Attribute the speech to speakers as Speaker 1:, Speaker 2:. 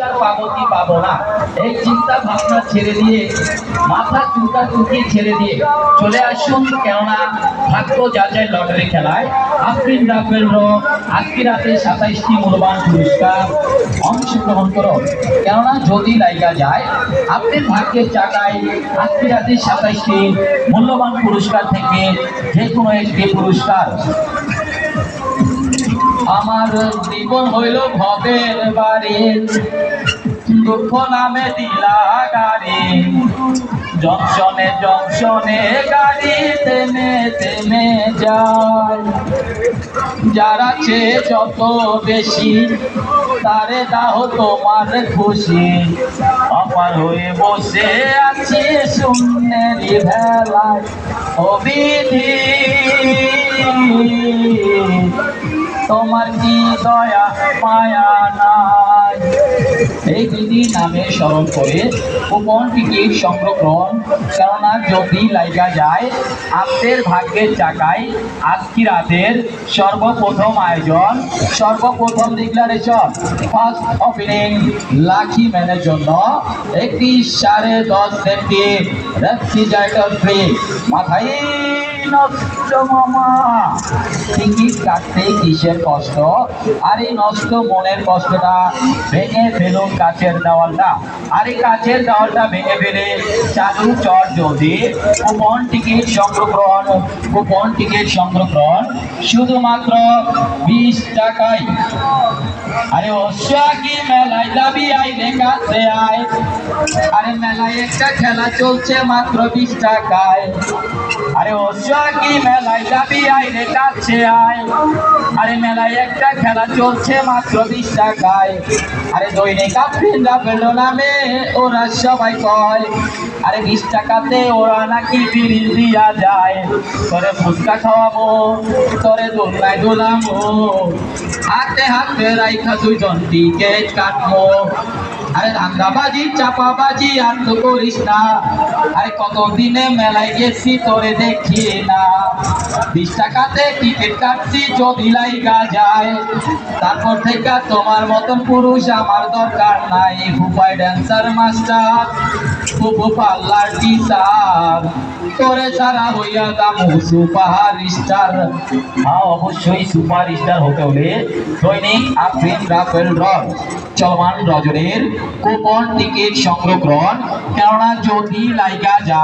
Speaker 1: পাবো কি পাবো না এই চিন্তা ভাবনা ছেড়ে দিয়ে মাথা চুলকি ছেড়ে দিয়ে চলে আসুন, কেননা ভাগ্য যাচাই লটারি খেলায় আফরিন রাফেল আজকে রাতে 27টি মূল্যবান পুরস্কার অংশগ্রহণ করো। কেননা যদি লাইগা যায় আপনার ভাগ্যের চাকায় আজকে রাতে 27টি মূল্যবান পুরস্কার থেকে যে কোনো একটি পুরস্কার। আমার জীবন হইল ভবের বাড়ি, দুঃখ নামে দিলা গাড়ি, জংশনে জংশনে গাড়ি থেমে থেমে যায়। যারা চেয়ে যত বেশি তারে দাও তোমার খুশি, অপার হয়ে বসে আছি শূন্যেরই ভেলায়। অবিধি তোমার কি দয়া মায়া নাই। এই দিদি নামে স্মরণ করে কুপন টিকিট সংরক্ষণ, কেননা যদি লাইগা যায় আপনার ভাগ্যের চাকায় আজকে রাতের সর্বপ্রথম আয়োজন, সর্বপ্রথম ডিক্লারেশন, ফার্স্ট ওপেনিং লাকি ম্যানের জন্য একটি 10.5 সেন্টি রেফ্রিজারেটর ফ্রি। মাথায় নষ্ট মামা, টিকিট কাটতে কিসের কষ্ট, আর এই নষ্ট মনের কষ্টটা ভেঙে ফেলুন কাছের দেওয়ালটা, আর এই কাছের দেওয়ালটা ভেঙে ফেলে চালু চট যদি কুপন টিকিট সংরক্ষণ, কুপন টিকিট সংরক্ষণ শুধুমাত্র 20 টাকায়। আরে কি মেলায় যাবি আয় দেখাতে আয়, আরে মেলায় একটা খেলা চলছে মাত্র 20 টাকায়। আরে কি মেলায় যাবি আয় দেখাচ্ছে আয়, আরে মেলায় একটা খেলা চলছে মাত্র 20 টাকায়। আরে দৈনিক আফরিন রাফেল নামে ওরা সবাই কয়, আরে 20 টাকাতে ওরা নাকি বিড়ি দিয়া যায়। তোরে ফুচকা খাওয়াবো, তোরে দোলনায় দোলাবো, হাতে হাতে রাইখা দুইজন টিকেট কাটবো। আরে ধান্দাবাজি চাপাবাজি আর তো করিস না, আরে কতদিনে মেলায় গেছি তোরে দেখি না। 20 টাকাতে টিকিট কাটছি যদি লাইগা যায়, তারপর থেকে তোমার মতন পুরুষ আমার দরকার নাই। ফুপাই ড্যান্সার মাস্টার, ফুপু পার্লার টিচার, তোরে ছাড়া হইয়া দামু সুপার স্টার। হ্যাঁ, অবশ্যই সুপার স্টার হতে হলে দৈনিক আফরিন রাফেল চলমান রজনীর কুপন টিকিট সংরক্ষণ, কেননা যদি লাইগা যায়